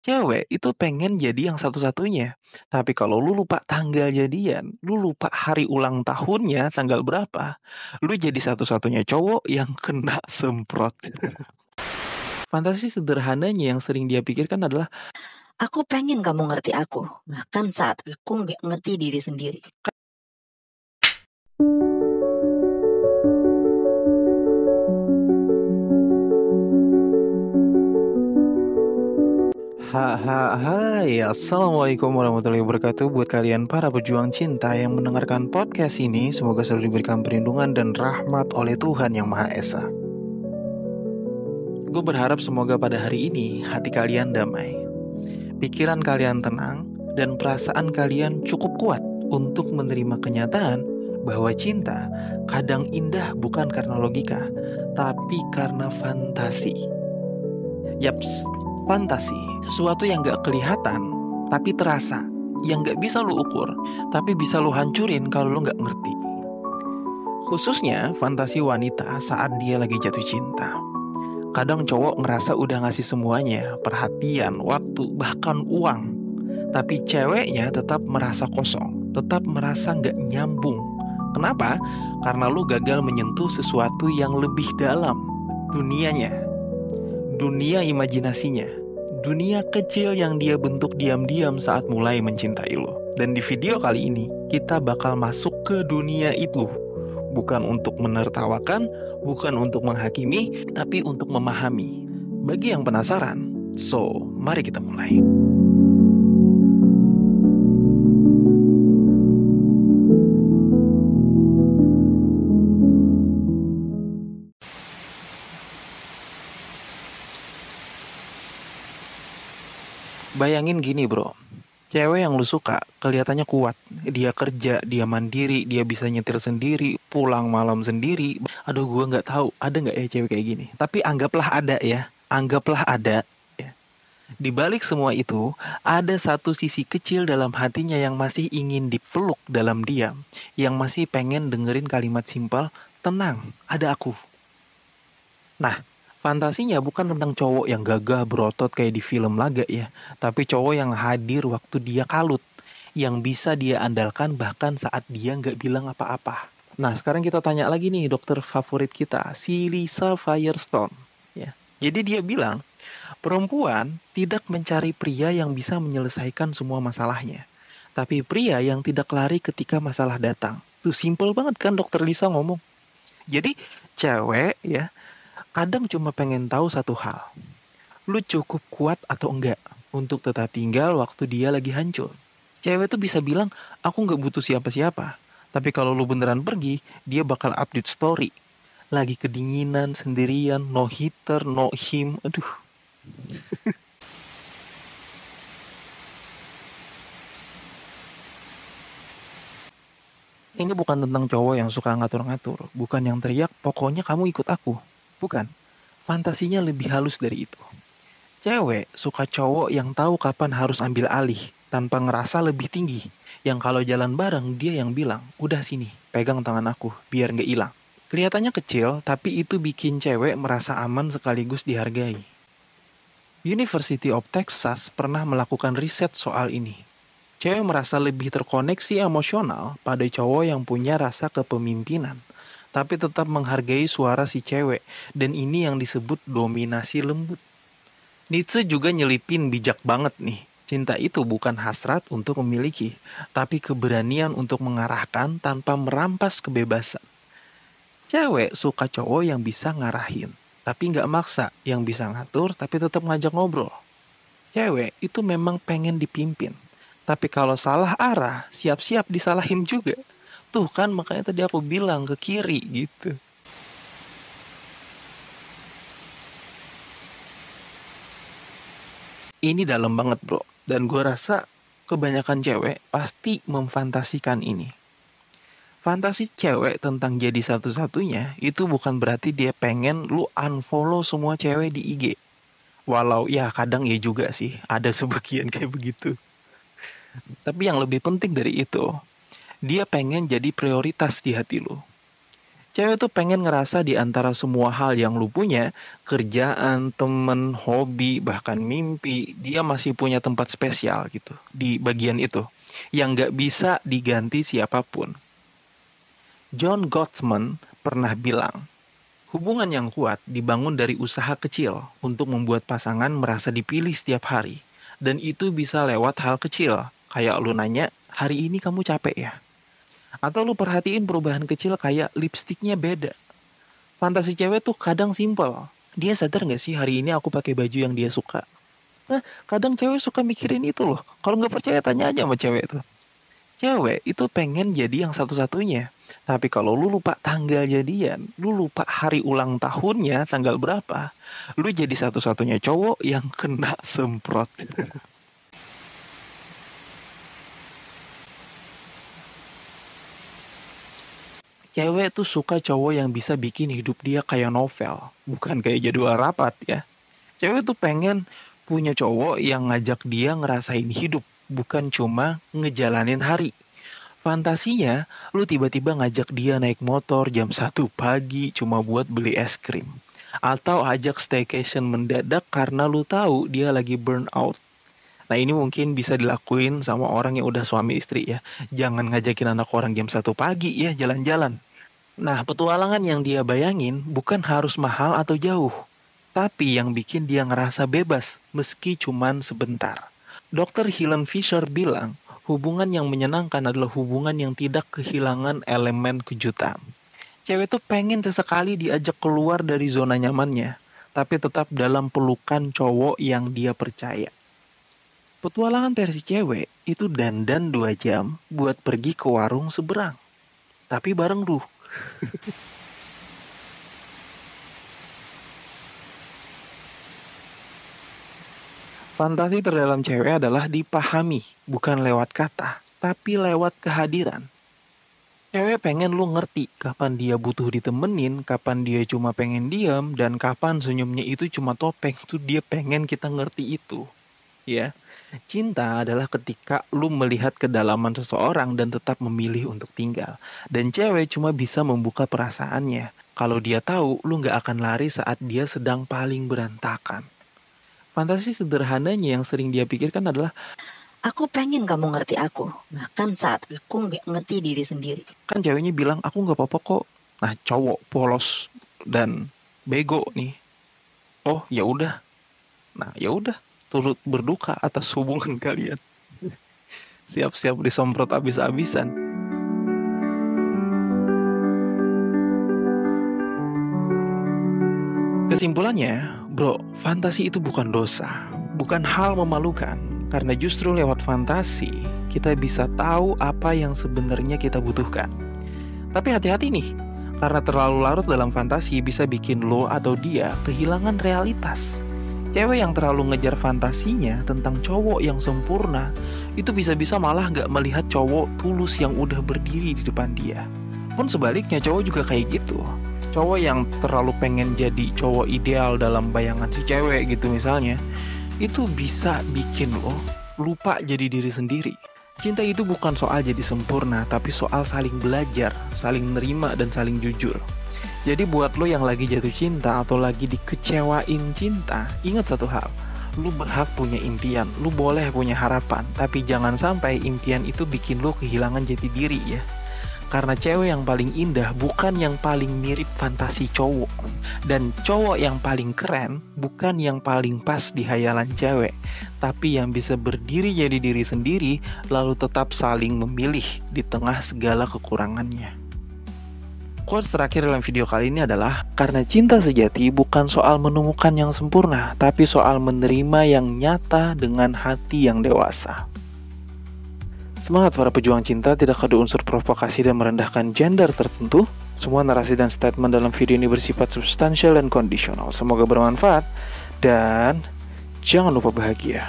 Cewek itu pengen jadi yang satu-satunya. Tapi kalau lu lupa tanggal jadian, lu lupa hari ulang tahunnya tanggal berapa, lu jadi satu-satunya cowok yang kena semprot. Fantasi sederhananya yang sering dia pikirkan adalah, Aku pengen kamu ngerti aku, bahkan saat aku nggak ngerti diri sendiri. Hai, assalamualaikum warahmatullahi wabarakatuh. Buat kalian para pejuang cinta yang mendengarkan podcast ini, semoga selalu diberikan perlindungan dan rahmat oleh Tuhan Yang Maha Esa. Gue berharap semoga pada hari ini hati kalian damai, pikiran kalian tenang, dan perasaan kalian cukup kuat untuk menerima kenyataan bahwa cinta kadang indah bukan karena logika, tapi karena fantasi. Yaps, fantasi, sesuatu yang gak kelihatan, tapi terasa, yang gak bisa lu ukur, tapi bisa lu hancurin kalau lu gak ngerti. Khususnya fantasi wanita saat dia lagi jatuh cinta. Kadang cowok ngerasa udah ngasih semuanya, perhatian, waktu, bahkan uang. Tapi ceweknya tetap merasa kosong, tetap merasa gak nyambung. Kenapa? Karena lu gagal menyentuh sesuatu yang lebih dalam, dunianya, dunia imajinasinya, dunia kecil yang dia bentuk diam-diam saat mulai mencintai lo. Dan di video kali ini, kita bakal masuk ke dunia itu. Bukan untuk menertawakan, bukan untuk menghakimi, tapi untuk memahami. Bagi yang penasaran, mari kita mulai. Bayangin gini bro, cewek yang lu suka kelihatannya kuat. Dia kerja, dia mandiri, dia bisa nyetir sendiri, pulang malam sendiri. Aduh, gue nggak tahu ada nggak ya cewek kayak gini. Tapi anggaplah ada ya, anggaplah ada. Ya. Di balik semua itu, ada satu sisi kecil dalam hatinya yang masih ingin dipeluk dalam diam, yang masih pengen dengerin kalimat simpel, tenang, ada aku. Nah, fantasinya bukan tentang cowok yang gagah berotot kayak di film laga ya, tapi cowok yang hadir waktu dia kalut, yang bisa dia andalkan bahkan saat dia nggak bilang apa-apa. Nah, sekarang kita tanya lagi nih dokter favorit kita, si Lisa Firestone. Ya. Jadi dia bilang, perempuan tidak mencari pria yang bisa menyelesaikan semua masalahnya, tapi pria yang tidak lari ketika masalah datang. Tuh simple banget kan dokter Lisa ngomong. Jadi cewek ya kadang cuma pengen tahu satu hal. Lu cukup kuat atau enggak untuk tetap tinggal waktu dia lagi hancur. Cewek tuh bisa bilang, aku nggak butuh siapa-siapa. Tapi kalau lu beneran pergi, dia bakal update story. Lagi kedinginan, sendirian, no heater, no him. Aduh. Ini bukan tentang cowok yang suka ngatur-ngatur. Bukan yang teriak, pokoknya kamu ikut aku. Bukan. Fantasinya lebih halus dari itu. Cewek suka cowok yang tahu kapan harus ambil alih tanpa ngerasa lebih tinggi. Yang kalau jalan bareng dia yang bilang, udah sini, pegang tangan aku biar nggak hilang. Kelihatannya kecil, tapi itu bikin cewek merasa aman sekaligus dihargai. University of Texas pernah melakukan riset soal ini. Cewek merasa lebih terkoneksi emosional pada cowok yang punya rasa kepemimpinan, tapi tetap menghargai suara si cewek, dan ini yang disebut dominasi lembut. Nietzsche juga nyelipin bijak banget nih. Cinta itu bukan hasrat untuk memiliki, tapi keberanian untuk mengarahkan tanpa merampas kebebasan. Cewek suka cowok yang bisa ngarahin, tapi nggak maksa, yang bisa ngatur tapi tetap ngajak ngobrol. Cewek itu memang pengen dipimpin, tapi kalau salah arah, siap-siap disalahin juga. Tuh kan makanya tadi aku bilang ke kiri gitu. Ini dalam banget bro. Dan gue rasa kebanyakan cewek pasti memfantasikan ini. Fantasi cewek tentang jadi satu-satunya itu bukan berarti dia pengen lu unfollow semua cewek di IG. Walau ya kadang ya juga sih ada sebagian kayak begitu. Tapi yang lebih penting dari itu, dia pengen jadi prioritas di hati lu. Cewek tuh pengen ngerasa di antara semua hal yang lu punya, kerjaan, temen, hobi, bahkan mimpi, dia masih punya tempat spesial gitu di bagian itu, yang gak bisa diganti siapapun. John Gottman pernah bilang, hubungan yang kuat dibangun dari usaha kecil untuk membuat pasangan merasa dipilih setiap hari. Dan itu bisa lewat hal kecil, kayak lu nanya, hari ini kamu capek ya? Atau lu perhatiin perubahan kecil kayak lipstiknya beda. Fantasi cewek tuh kadang simpel. Dia sadar gak sih hari ini aku pakai baju yang dia suka? Nah, kadang cewek suka mikirin itu loh. Kalau nggak percaya tanya aja sama cewek tuh. Cewek itu pengen jadi yang satu-satunya. Tapi kalau lu lupa tanggal jadian, lu lupa hari ulang tahunnya, tanggal berapa, lu jadi satu-satunya cowok yang kena semprot. Cewek tuh suka cowok yang bisa bikin hidup dia kayak novel, bukan kayak jadwal rapat ya. Cewek tuh pengen punya cowok yang ngajak dia ngerasain hidup, bukan cuma ngejalanin hari. Fantasinya, lu tiba-tiba ngajak dia naik motor jam 1 pagi cuma buat beli es krim. Atau ajak staycation mendadak karena lu tahu dia lagi burn out. Nah ini mungkin bisa dilakuin sama orang yang udah suami istri ya. Jangan ngajakin anak orang jam 1 pagi ya jalan-jalan. Nah petualangan yang dia bayangin bukan harus mahal atau jauh. Tapi yang bikin dia ngerasa bebas meski cuman sebentar. Dr. Helen Fisher bilang, hubungan yang menyenangkan adalah hubungan yang tidak kehilangan elemen kejutan. Cewek tuh pengen sesekali diajak keluar dari zona nyamannya, tapi tetap dalam pelukan cowok yang dia percaya. Petualangan versi cewek itu dandan 2 jam buat pergi ke warung seberang. Tapi bareng lu. Fantasi terdalam cewek adalah dipahami, bukan lewat kata, tapi lewat kehadiran. Cewek pengen lu ngerti kapan dia butuh ditemenin, kapan dia cuma pengen diam, dan kapan senyumnya itu cuma topeng. Itu dia pengen kita ngerti itu. Ya, cinta adalah ketika lu melihat kedalaman seseorang dan tetap memilih untuk tinggal. Dan cewek cuma bisa membuka perasaannya kalau dia tahu lu gak akan lari saat dia sedang paling berantakan. Fantasi sederhananya yang sering dia pikirkan adalah, Aku pengen kamu ngerti aku, bahkan saat aku nggak ngerti diri sendiri. kan ceweknya bilang aku nggak apa-apa kok. Nah cowok polos dan bego nih. Oh ya udah. Nah ya udah, turut berduka atas hubungan kalian. Siap-siap disemprot abis-abisan. Kesimpulannya, bro, fantasi itu bukan dosa, bukan hal memalukan. Karena justru lewat fantasi, kita bisa tahu apa yang sebenarnya kita butuhkan. Tapi hati-hati nih, karena terlalu larut dalam fantasi bisa bikin lo atau dia kehilangan realitas. Cewek yang terlalu ngejar fantasinya tentang cowok yang sempurna, itu bisa-bisa malah gak melihat cowok tulus yang udah berdiri di depan dia. Pun sebaliknya cowok juga kayak gitu. Cowok yang terlalu pengen jadi cowok ideal dalam bayangan si cewek gitu misalnya, itu bisa bikin lo lupa jadi diri sendiri. Cinta itu bukan soal jadi sempurna, tapi soal saling belajar, saling nerima, dan saling jujur. Jadi buat lo yang lagi jatuh cinta atau lagi dikecewain cinta, ingat satu hal, lo berhak punya impian, lo boleh punya harapan, tapi jangan sampai impian itu bikin lo kehilangan jati diri ya. Karena cewek yang paling indah bukan yang paling mirip fantasi cowok. Dan cowok yang paling keren bukan yang paling pas di hayalan cewek, tapi yang bisa berdiri jadi diri sendiri, lalu tetap saling memilih di tengah segala kekurangannya. Quotes terakhir dalam video kali ini adalah, karena cinta sejati bukan soal menemukan yang sempurna, tapi soal menerima yang nyata dengan hati yang dewasa. Semangat para pejuang cinta, tidak ada unsur provokasi dan merendahkan gender tertentu. Semua narasi dan statement dalam video ini bersifat substansial dan kondisional. Semoga bermanfaat dan jangan lupa bahagia.